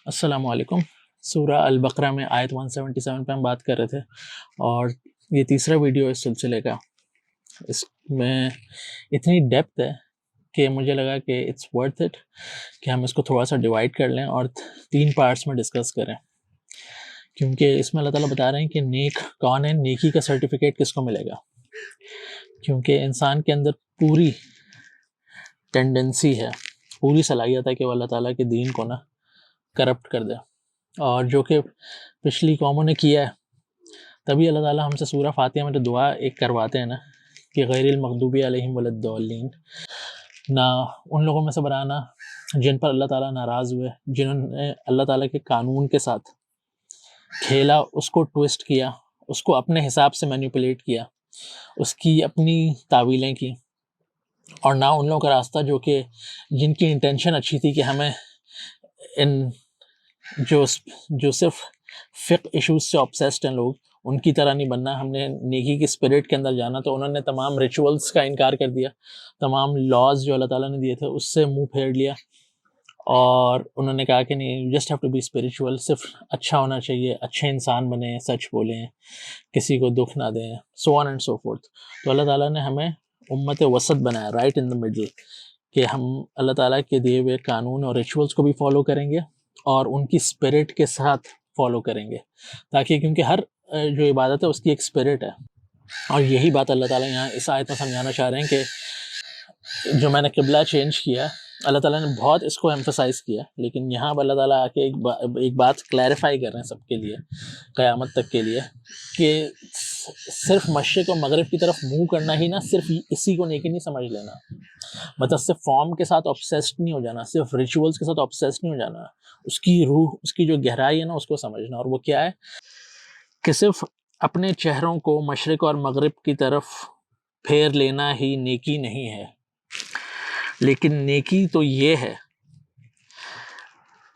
السلام علیکم۔ سورہ البقرہ میں آیت 177 پہ ہم بات کر رہے تھے، اور یہ تیسرا ویڈیو اس سلسلے کا۔ اس میں اتنی ڈیپتھ ہے کہ مجھے لگا کہ اٹس ورتھ اٹ کہ ہم اس کو تھوڑا سا ڈیوائڈ کر لیں اور 3 پارٹس میں ڈسکس کریں، کیونکہ اس میں اللہ تعالیٰ بتا رہے ہیں کہ نیک کون ہے، نیکی کا سرٹیفکیٹ کس کو ملے گا، کیونکہ انسان کے اندر پوری ٹینڈنسی ہے، پوری صلاحیت ہے کہ وہ اللہ تعالیٰ کے دین کو نا کرپٹ کر دے، اور جو کہ پچھلی قوموں نے کیا ہے۔ تبھی اللہ تعالیٰ ہم سے سورہ فاتحہ میں تو دعا ایک کرواتے ہیں نا کہ غیر المغضوب علیہم ولا الضالین، نہ ان لوگوں میں سے برانا جن پر اللہ تعالیٰ ناراض ہوئے، جنہوں نے اللہ تعالیٰ کے قانون کے ساتھ کھیلا، اس کو ٹوسٹ کیا، اس کو اپنے حساب سے مینیپولیٹ کیا، اس کی اپنی تعویلیں کی، اور نہ ان لوگوں کا راستہ جو جن کی انٹینشن اچھی تھی کہ ہمیں ان جو صرف فقہ ایشوز سے آبسیسڈ ہیں لوگ، ان کی طرح نہیں بننا، ہم نے نیکی کی اسپرٹ کے اندر جانا، تو انہوں نے تمام ریچولز کا انکار کر دیا، تمام لاز جو اللہ تعالیٰ نے دیے تھے اس سے منہ پھیر لیا، اور انہوں نے کہا کہ نہیں، just have to be spiritual, صرف اچھا ہونا چاہیے، اچھے انسان بنیں، سچ بولیں، کسی کو دکھ نہ دیں، سو آن اینڈ سو فورتھ۔ تو اللہ تعالیٰ نے ہمیں امت وسط بنایا، رائٹ ان دا مڈل، کہ ہم اللہ تعالیٰ کے دیے ہوئے قانون اور ریچولز کو بھی فالو کریں گے اور ان کی اسپرٹ کے ساتھ فالو کریں گے، تاکہ کیونکہ ہر جو عبادت ہے اس کی ایک اسپرٹ ہے، اور یہی بات اللہ تعالیٰ یہاں اس آیت میں سمجھانا چاہ رہے ہیں کہ جو میں نے قبلہ چینج کیا، اللہ تعالیٰ نے بہت اس کو ایمفسائز کیا، لیکن یہاں پر اللہ تعالیٰ آ کے ایک بات کلیریفائی کر رہے ہیں سب کے لیے، قیامت تک کے لیے، کہ صرف مشرق و مغرب کی طرف منہ کرنا ہی نہ، صرف اسی کو نیکی نہیں سمجھ لینا، مطلب صرف فارم کے ساتھ obsessed نہیں ہو جانا، صرف ریچولز کے ساتھ obsessed نہیں ہو جانا، اس کی روح، اس کی جو گہرائی ہے نا، اس کو سمجھنا، اور وہ کیا ہے کہ صرف اپنے چہروں کو مشرق اور مغرب کی طرف پھیر لینا ہی نیکی نہیں ہے، لیکن نیکی تو یہ ہے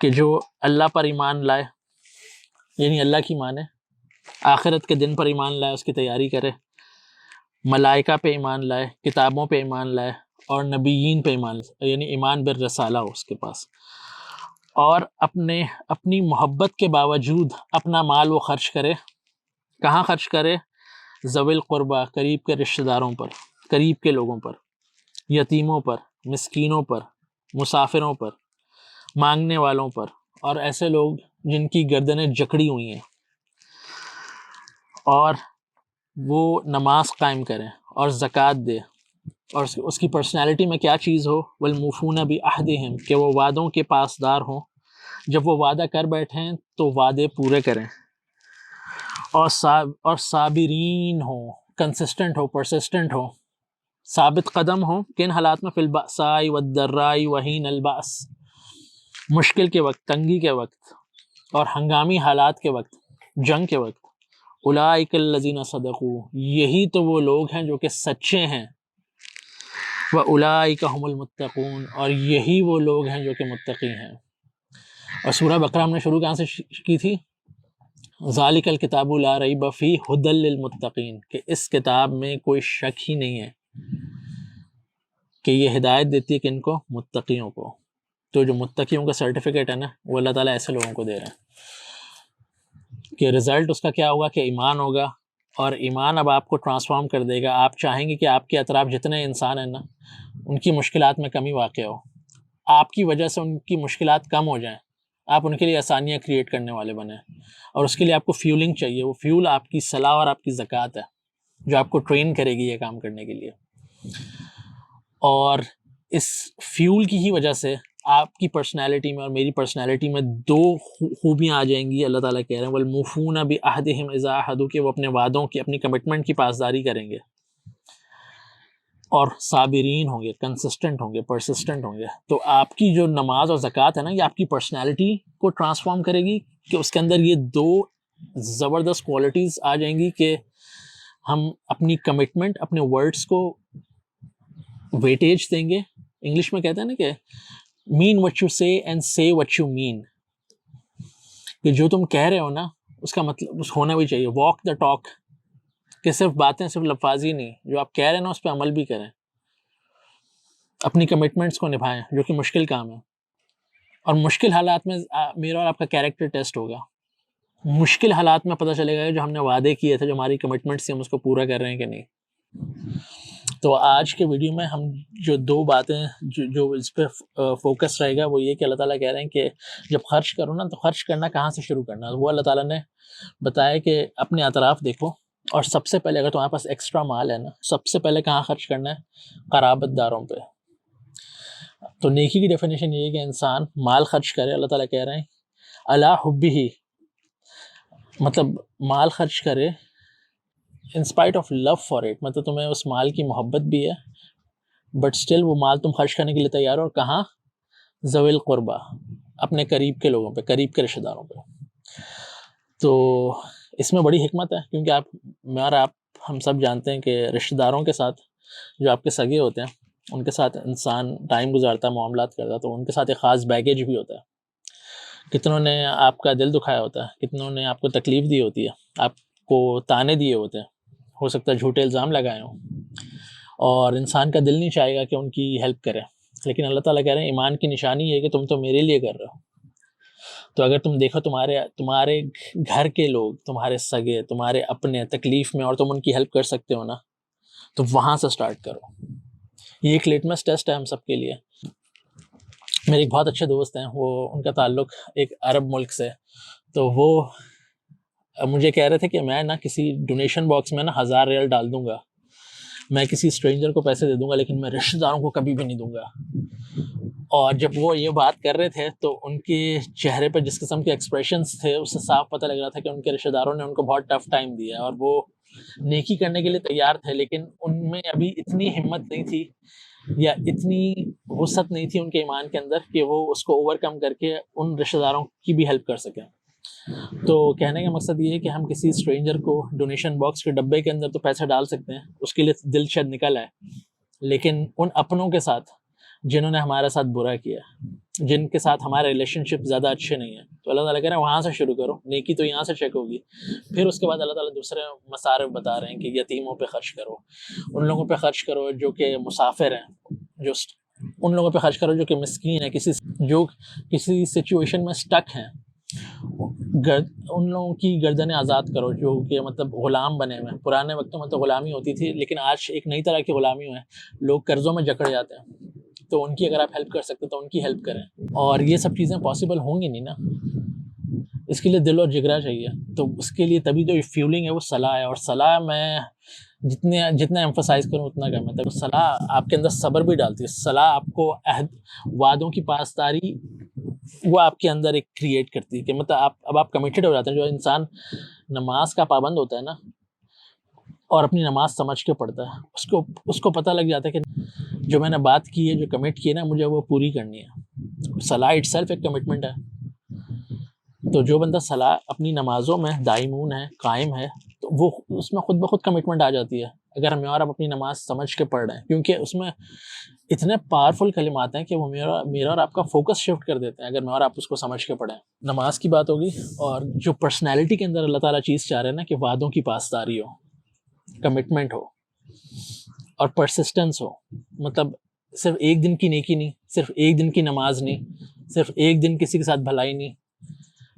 کہ جو اللہ پر ایمان لائے، یعنی اللہ کی مانے، آخرت کے دن پر ایمان لائے، اس کی تیاری کرے، ملائکہ پہ ایمان لائے، کتابوں پہ ایمان لائے، اور نبیین پہ ایمان لائے، یعنی ایمان بالرسالہ ہو اس کے پاس، اور اپنی محبت کے باوجود اپنا مال وہ خرچ کرے۔ کہاں خرچ کرے؟ ذوی القربہ، قریب کے رشتہ داروں پر، قریب کے لوگوں پر، یتیموں پر، مسکینوں پر، مسافروں پر، مانگنے والوں پر، اور ایسے لوگ جن کی گردنیں جکڑی ہوئی ہیں، اور وہ نماز قائم کریں اور زکوٰۃ دے، اور اس کی پرسنالٹی میں کیا چیز ہو، والموفون بعہدہم، کہ وہ وعدوں کے پاسدار ہوں، جب وہ وعدہ کر بیٹھیں تو وعدے پورے کریں، اور صابرین ہوں، کنسسٹنٹ ہو، پرسسٹنٹ ہو، ثابت قدم ہو، کن حالات میں؟ فی البأساء والضراء وحین البأس، مشکل کے وقت، تنگی کے وقت، اور ہنگامی حالات کے وقت، جنگ کے وقت۔ اولئک الذین صدقوا، یہی تو وہ لوگ ہیں جو کہ سچے ہیں، وَأُولَئِكَ هُمُ الْمُتَّقُونَ، اور یہی وہ لوگ ہیں جو کہ متقی ہیں۔ اور سورہ بقرہ ہم نے شروع کہاں سے کی تھی؟ ذَلِكَ الْكِتَابُ لَا رَيْبَ فِيهِ هُدًى لِّلْمُتَّقِينَ، کہ اس کتاب میں کوئی شک ہی نہیں ہے کہ یہ ہدایت دیتی ہے کن کو؟ متقیوں کو۔ تو جو متقیوں کا سرٹیفکیٹ ہے نا، وہ اللہ تعالیٰ ایسے لوگوں کو دے رہے ہیں کہ رزلٹ اس کا کیا ہوگا کہ ایمان ہوگا، اور ایمان اب آپ کو ٹرانسفارم کر دے گا۔ آپ چاہیں گے کہ آپ کے اطراف جتنے انسان ہیں نا، ان کی مشکلات میں کمی واقع ہو، آپ کی وجہ سے ان کی مشکلات کم ہو جائیں، آپ ان کے لیے آسانیاں کریٹ کرنے والے بنیں، اور اس کے لیے آپ کو فیولنگ چاہیے۔ وہ فیول آپ کی صلاح اور آپ کی زکوٰۃ ہے، جو آپ کو ٹرین کرے گی یہ کام کرنے کے لیے، اور اس فیول کی ہی وجہ سے آپ کی پرسنالٹی میں اور میری پرسنالٹی میں 2 خوبیاں آ جائیں گی۔ اللہ تعالیٰ کہہ رہے ہیں وَالْمُوفُونَ بِعَہْدِهِمْ إِذَا عَاهَدُوا، کہ وہ اپنے وعدوں کی، اپنی کمٹمنٹ کی پاسداری کریں گے، اور صابرین ہوں گے، کنسسٹنٹ ہوں گے، پرسسٹنٹ ہوں گے۔ تو آپ کی جو نماز اور زکوٰۃ ہے نا، یہ آپ کی پرسنالٹی کو ٹرانسفارم کرے گی، کہ اس کے اندر یہ 2 زبردست کوالٹیز آ جائیں گی کہ ہم اپنی کمٹمنٹ، اپنے ورڈز کو ویٹیج دیں گے۔ انگلش میں کہتے ہیں نا کہ مین وٹ یو سے اینڈ سے وٹ یو مین، کہ جو تم کہہ رہے ہو نا اس کا مطلب ہونا بھی چاہیے، واک دا ٹاک، کہ صرف باتیں، صرف لفاظی نہیں، جو آپ کہہ رہے ہیں نا اس پہ عمل بھی کریں، اپنی کمٹمنٹس کو نبھائیں، جو کہ مشکل کام ہے، اور مشکل حالات میں میرا اور آپ کا کیریکٹر ٹیسٹ ہوگا. مشکل حالات میں پتہ چلے گا جو ہم نے وعدے کیے تھے, جو ہماری کمٹمنٹس تھی, ہم اس کو پورا کر رہے ہیں کہ نہیں. تو آج کے ویڈیو میں ہم جو 2 باتیں جو اس پہ فوکس رہے گا وہ یہ کہ اللہ تعالیٰ کہہ رہے ہیں کہ جب خرچ کرو نا تو خرچ کرنا کہاں سے شروع کرنا. وہ اللہ تعالیٰ نے بتایا کہ اپنے اطراف دیکھو, اور سب سے پہلے اگر تمہارے پاس ایکسٹرا مال ہے نا, سب سے پہلے کہاں خرچ کرنا ہے؟ قرابت داروں پہ. تو نیکی کی ڈیفینیشن یہ ہے کہ انسان مال خرچ کرے. اللہ تعالیٰ کہہ رہے ہیں علی حبہ, مطلب مال خرچ کرے in spite of love for it, مطلب تمہیں اس مال کی محبت بھی ہے بٹ اسٹل وہ مال تم خرچ کرنے کے لیے تیار ہو. اور کہاں؟ ذوی القربہ, اپنے قریب کے لوگوں پہ, قریب کے رشتہ داروں پہ. تو اس میں بڑی حکمت ہے, کیونکہ میں اور آپ ہم سب جانتے ہیں کہ رشتہ داروں کے ساتھ, جو آپ کے سگے ہوتے ہیں, ان کے ساتھ انسان ٹائم گزارتا ہے, معاملات کرتا ہے, تو ان کے ساتھ ایک خاص بیگیج بھی ہوتا ہے. کتنوں نے آپ کا دل دکھایا ہوتا ہے, کتنوں نے آپ کو تکلیف دی ہوتی ہے, آپ کو تانے دیے ہوتے ہیں, ہو سکتا ہے جھوٹے الزام لگائے ہوں, اور انسان کا دل نہیں چاہے گا کہ ان کی ہیلپ کرے. لیکن اللہ تعالیٰ کہہ رہے ہیں ایمان کی نشانی یہ ہے کہ تم تو میرے لیے کر رہے ہو. تو اگر تم دیکھو تمہارے گھر کے لوگ, تمہارے سگے, تمہارے اپنے تکلیف میں, اور تم ان کی ہیلپ کر سکتے ہو نا, تو وہاں سے سٹارٹ کرو. یہ ایک لیٹمس ٹیسٹ ہے ہم سب کے لیے. میرے ایک بہت اچھے دوست ہیں, وہ ان کا تعلق ایک عرب ملک سے, تو وہ مجھے کہہ رہے تھے کہ میں نا کسی ڈونیشن باکس میں نا 1000 ریال ڈال دوں گا, میں کسی اسٹرینجر کو پیسے دے دوں گا, لیکن میں رشتہ داروں کو کبھی بھی نہیں دوں گا. اور جب وہ یہ بات کر رہے تھے تو ان کے چہرے پہ جس قسم کے ایکسپریشنس تھے, اس سے صاف پتہ لگ رہا تھا کہ ان کے رشتہ داروں نے ان کو بہت ٹف ٹائم دیا, اور وہ نیکی کرنے کے لیے تیار تھے, لیکن ان میں ابھی اتنی ہمت نہیں تھی یا اتنی وسعت نہیں تھی ان کے ایمان کے اندر کہ وہ اس کو اوور کم کر کے ان رشتہ داروں کی بھی ہیلپ کر سکیں. تو کہنے کا مقصد یہ ہے کہ ہم کسی اسٹرینجر کو ڈونیشن باکس کے ڈبے کے اندر تو پیسے ڈال سکتے ہیں, اس کے لیے دل شاید نکل آئے, لیکن ان اپنوں کے ساتھ جنہوں نے ہمارے ساتھ برا کیا, جن کے ساتھ ہمارے ریلیشن شپ زیادہ اچھے نہیں ہیں, تو اللہ تعالیٰ کہہ رہے ہیں وہاں سے شروع کرو. نیکی تو یہاں سے چیک ہوگی. پھر اس کے بعد اللہ تعالیٰ دوسرے مصارف بتا رہے ہیں کہ یتیموں پہ خرچ کرو, ان لوگوں پہ خرچ کرو جو کہ مسافر ہیں, جو ان لوگوں پہ خرچ کرو جو کہ مسکین ہیں, جو کسی سچویشن میں سٹک ہیں, ان لوگوں کی گردنیں آزاد کرو جو کہ مطلب غلام بنے ہوئے ہیں. پرانے وقتوں میں تو غلامی ہوتی تھی, لیکن آج ایک نئی طرح کی غلامی ہے, لوگ قرضوں میں جکڑ جاتے ہیں, تو ان کی اگر آپ ہیلپ کر سکتے تو ان کی ہیلپ کریں. اور یہ سب چیزیں پاسبل ہوں گی نہیں نا, اس کے لیے دل اور جگرا چاہیے. تو اس کے لیے تبھی جو فیولنگ ہے وہ صلاح ہے, اور صلاح میں جتنا ایمفسائز کروں اتنا کم ہے. صلاح آپ کے اندر صبر بھی ڈالتی ہے, صلاح آپ کو وعدوں کی پاسداری وہ آپ کے اندر ایک کریٹ کرتی ہے کہ مطلب اب آپ کمیٹڈ ہو جاتے ہیں. جو انسان نماز کا پابند ہوتا ہے نا, اور اپنی نماز سمجھ کے پڑھتا ہے, اس کو پتہ لگ جاتا ہے کہ جو میں نے بات کی ہے, جو کمٹ کی ہے نا, مجھے وہ پوری کرنی ہے. صلاح اٹ سیلف ایک کمٹمنٹ ہے. تو جو بندہ صلاح اپنی نمازوں میں دائمون ہے, قائم ہے, تو وہ اس میں خود بخود کمٹمنٹ آ جاتی ہے. اگر ہم اور آپ اپنی نماز سمجھ کے پڑھ رہے ہیں, کیونکہ اس میں اتنے پاورفل کلمات ہیں کہ وہ میرا اور آپ کا فوکس شفٹ کر دیتے ہیں اگر میں اور آپ اس کو سمجھ کے پڑھیں. نماز کی بات ہوگی, اور جو پرسنالٹی کے اندر اللہ تعالیٰ چیز چاہ رہے ہیں نا, کہ وعدوں کی پاسداری ہو, کمٹمنٹ ہو, اور پرسسٹنس ہو. مطلب صرف ایک دن کی نیکی نہیں, صرف ایک دن کی نماز نہیں, صرف ایک دن کسی کے ساتھ بھلائی نہیں,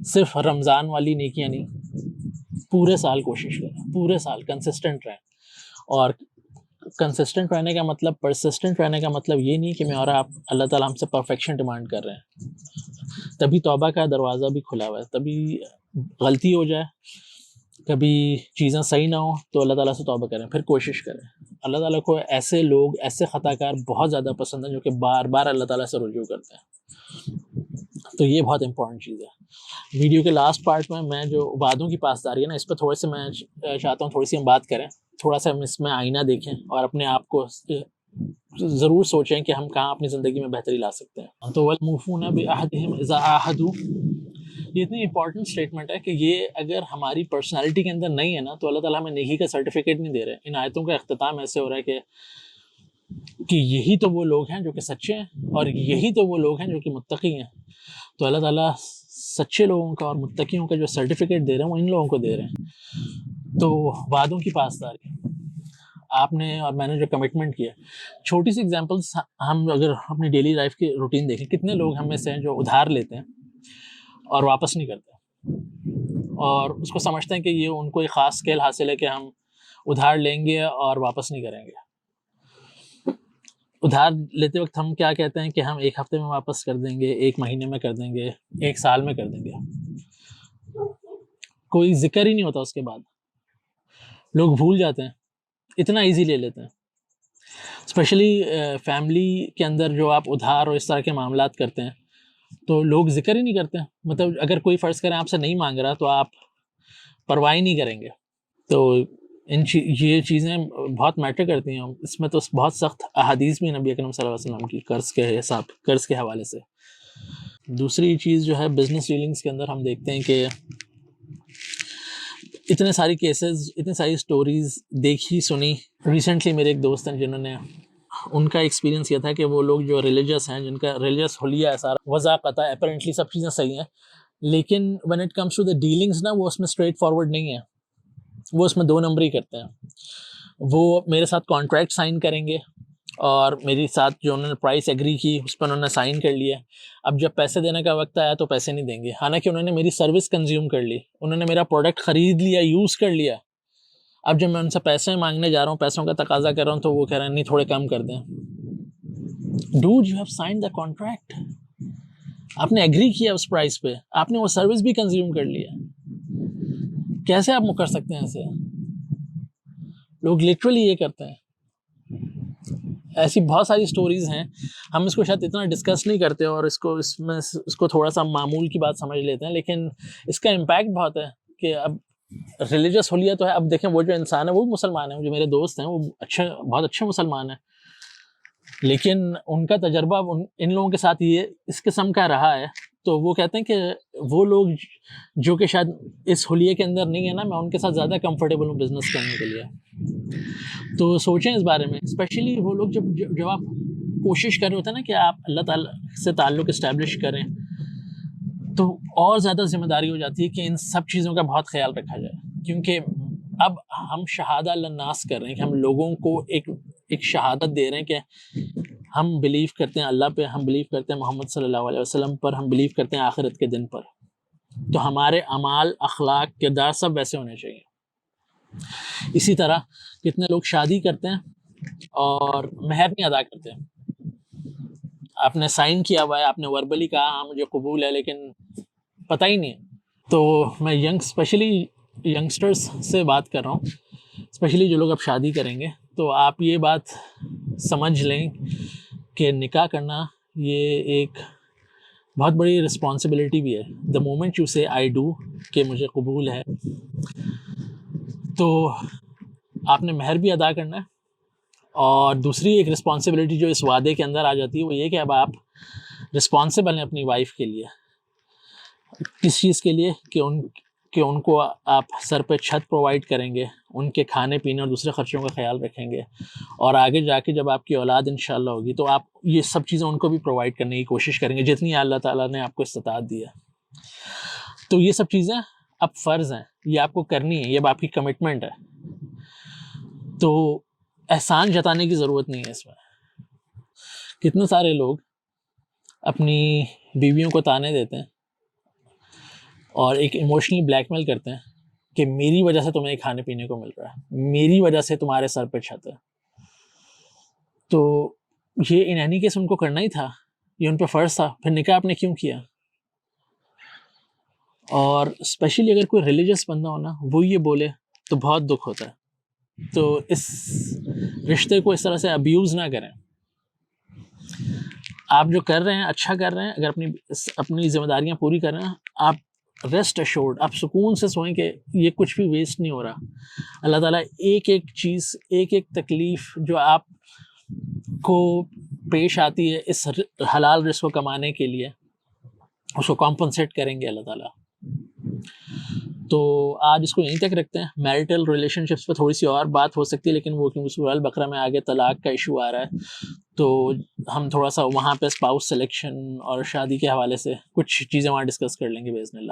صرف رمضان والی نیکیاں نہیں, پورے سال کوشش کریں, پورے سال کنسسٹنٹ رہیں. اور کنسسٹنٹ رہنے کا مطلب, پرسسٹنٹ رہنے کا مطلب یہ نہیں کہ میں اور آپ اللہ تعالیٰ ہم سے پرفیکشن ڈیمانڈ کر رہے ہیں. تبھی توبہ کا دروازہ بھی کھلا ہوا ہے. تبھی غلطی ہو جائے, کبھی چیزیں صحیح نہ ہو, تو اللہ تعالیٰ سے توبہ کریں, پھر کوشش کریں. اللہ تعالیٰ کو ایسے لوگ, ایسے خطا کار بہت زیادہ پسند ہیں جو کہ بار بار اللہ تعالیٰ سے رجوع کرتے ہیں. تو یہ بہت امپورٹنٹ چیز ہے. ویڈیو کے لاسٹ پارٹ میں جو وعدوں کی پاسداری ہے نا, اس پہ تھوڑے سے میں چاہتا ہوں تھوڑی سی ہم بات کریں, تھوڑا سا ہم اس میں آئینہ دیکھیں, اور اپنے آپ کو ضرور سوچیں کہ ہم کہاں اپنی زندگی میں بہتری لا سکتے ہیں. تو وَالْمُوفُونَ بِعَهْدِهِمْ إِذَا عَاهَدُوا, یہ اتنی امپورٹنٹ اسٹیٹمنٹ ہے کہ یہ اگر ہماری پرسنالٹی کے اندر نہیں ہے نا, تو اللہ تعالیٰ ہمیں نیکی کا سرٹیفکیٹ نہیں دے رہے. ان آیتوں کا اختتام ایسے ہو رہا ہے کہ یہی تو وہ لوگ ہیں جو کہ سچے ہیں, اور یہی تو وہ لوگ ہیں جو کہ متقی ہیں. تو اللہ تعالیٰ سچے لوگوں کا اور متقیوں کا جو سرٹیفکیٹ دے رہے ہیں وہ ان لوگوں کو دے رہے ہیں. تو وعدوں کی پاسداری, آپ نے اور میں نے جو کمٹمنٹ کیا. چھوٹی سی ایگزامپلس ہم اگر اپنی ڈیلی لائف کی روٹین دیکھیں, کتنے لوگ ہم میں سے ہیں جو ادھار لیتے ہیں اور واپس نہیں کرتے, اور اس کو سمجھتے ہیں کہ یہ ان کو ایک خاص اسکل حاصل ہے کہ ہم ادھار لیں گے اور واپس نہیں کریں گے. ادھار لیتے وقت ہم کیا کہتے ہیں کہ ہم 1 ہفتے میں واپس کر دیں گے, 1 مہینے میں کر دیں گے, 1 سال میں کر دیں گے. کوئی ذکر ہی نہیں ہوتا اس کے بعد, لوگ بھول جاتے ہیں, اتنا ایزی لے لیتے ہیں. اسپیشلی فیملی کے اندر جو آپ ادھار اور اس طرح کے معاملات کرتے ہیں تو لوگ ذکر ہی نہیں کرتے. مطلب اگر کوئی فرض کریں آپ سے نہیں مانگ رہا تو آپ پرواہ نہیں کریں گے. تو یہ چیزیں بہت میٹر کرتی ہیں. اس میں تو بہت سخت احادیث بھی نبی اکرم صلی اللہ علیہ وسلم کی قرض کے حوالے سے. دوسری چیز جو ہے بزنس ڈیلنگس کے اندر ہم دیکھتے ہیں کہ اتنے ساری کیسز, اتنی ساری سٹوریز دیکھی سنی. ریسنٹلی میرے ایک دوست ہیں جنہوں نے, ان کا ایکسپیرینس یہ تھا کہ وہ لوگ جو ریلیجس ہیں, جن کا ریلیجس حلیہ ہے سارا, وضاقت ہے, اپیرنٹلی سب چیزیں صحیح ہیں, لیکن when it comes to the dealings نا, وہ اس میں اسٹریٹ فارورڈ نہیں ہے, وہ اس میں 2 نمبری کرتے ہیں. وہ میرے ساتھ کانٹریکٹ سائن کریں گے اور میری ساتھ جو انہوں نے پرائس ایگری کی اس پر انہوں نے سائن کر لیا. اب جب پیسے دینے کا وقت آیا تو پیسے نہیں دیں گے, حالانکہ انہوں نے میری سروس کنزیوم کر لی, انہوں نے میرا پروڈکٹ خرید لیا, یوز کر لیا. اب جب میں ان سے پیسے مانگنے جا رہا ہوں, پیسوں کا تقاضا کر رہا ہوں, تو وہ کہہ رہے ہیں نہیں تھوڑے کم کر دیں. Dude, you have signed the contract, آپ نے ایگری کیا اس پرائس پہ, آپ نے وہ سروس بھی کنزیوم کر لیا, کیسے آپ مکر سکتے ہیں ایسے؟ لوگ لٹرلی یہ کرتے ہیں. ایسی بہت ساری سٹوریز ہیں, ہم اس کو شاید اتنا ڈسکس نہیں کرتے اور اس کو تھوڑا سا معمول کی بات سمجھ لیتے ہیں, لیکن اس کا امپیکٹ بہت ہے. کہ اب ریلیجس حلیہ تو ہے, اب دیکھیں وہ جو انسان ہے وہ بھی مسلمان ہیں, جو میرے دوست ہیں وہ بہت اچھے مسلمان ہیں, لیکن ان کا تجربہ ان لوگوں کے ساتھ یہ اس قسم کا رہا ہے. تو وہ کہتے ہیں کہ وہ لوگ جو کہ شاید اس حلیے کے اندر نہیں ہے نا, میں ان کے ساتھ زیادہ کمفرٹیبل ہوں بزنس کرنے کے لیے. تو سوچیں اس بارے میں, اسپیشلی وہ لوگ جب آپ کوشش کر رہے ہوتے ہیں نا کہ آپ اللہ تعالیٰ سے تعلق اسٹیبلش کریں, تو اور زیادہ ذمہ داری ہو جاتی ہے کہ ان سب چیزوں کا بہت خیال رکھا جائے. کیونکہ اب ہم شہادہ للناس کر رہے ہیں کہ ہم لوگوں کو ایک شہادت دے رہے ہیں کہ ہم بلیو کرتے ہیں اللہ پہ, ہم بلیو کرتے ہیں محمد صلی اللہ علیہ وسلم پر, ہم بلیو کرتے ہیں آخرت کے دن پر. تو ہمارے اعمال, اخلاق, کردار سب ویسے ہونے چاہیے. اسی طرح کتنے لوگ شادی کرتے ہیں اور مہر نہیں ادا کرتے. آپ نے سائن کیا ہوا ہے, آپ نے وربلی کہا ہاں مجھے قبول ہے, لیکن پتہ ہی نہیں ہے. تو میں اسپیشلی ینگسٹرز سے بات کر رہا ہوں, اسپیشلی جو لوگ اب شادی کریں گے, تو آپ یہ بات سمجھ لیں کہ نکاح کرنا یہ ایک بہت بڑی رسپانسبلٹی بھی ہے. دا مومنٹ یو سے آئی ڈو, کہ مجھے قبول ہے, تو آپ نے مہر بھی ادا کرنا ہے. اور دوسری ایک رسپانسبلٹی جو اس وعدے کے اندر آ جاتی ہے وہ یہ کہ اب آپ رسپانسبل ہیں اپنی وائف کے لیے. کس چیز کے لیے؟ کہ ان کو آپ سر پہ چھت پرووائڈ کریں گے, ان کے کھانے پینے اور دوسرے خرچوں کا خیال رکھیں گے, اور آگے جا کے جب آپ کی اولاد انشاءاللہ ہوگی تو آپ یہ سب چیزیں ان کو بھی پرووائڈ کرنے کی کوشش کریں گے جتنی اللہ تعالیٰ نے آپ کو استطاعت دی ہے. تو یہ سب چیزیں اب فرض ہیں, یہ آپ کو کرنی ہے, یہ اب آپ کی کمٹمنٹ ہے. تو احسان جتانے کی ضرورت نہیں ہے اس میں. کتنے سارے لوگ اپنی بیویوں کو تانے دیتے ہیں اور ایک ایموشنلی بلیک میل کرتے ہیں کہ میری وجہ سے تمہیں کھانے پینے کو مل رہا ہے, میری وجہ سے تمہارے سر پہ چھت ہے. تو یہ ان اینی کیس ان کو کرنا ہی تھا, یہ ان پہ فرض تھا, پھر نکاح آپ نے کیوں کیا؟ اور اسپیشلی اگر کوئی ریلیجس بندہ ہو نا, وہ یہ بولے تو بہت دکھ ہوتا ہے. تو اس رشتے کو اس طرح سے ابیوز نہ کریں. آپ جو کر رہے ہیں اچھا کر رہے ہیں, اگر اپنی ذمہ داریاں پوری کر رہے ہیں, آپ ریسٹ ایشورڈ, آپ سکون سے سوئیں کہ یہ کچھ بھی ویسٹ نہیں ہو رہا. اللہ تعالیٰ ایک چیز, ایک تکلیف جو آپ کو پیش آتی ہے اس حلال رزق کو کمانے کے لیے, اس کو کمپنسیٹ کریں گے اللہ تعالیٰ. تو آج اس کو یہیں تک رکھتے ہیں. میرٹل ریلیشن شپس پہ تھوڑی سی اور بات ہو سکتی ہے, لیکن وہ کیونکہ سورہ البقرہ میں آگے طلاق کا ایشو آ رہا ہے, تو ہم تھوڑا سا وہاں پہ اسپاؤس سلیکشن اور شادی کے حوالے سے کچھ چیزیں وہاں ڈسکس کر لیں گے باذن اللہ.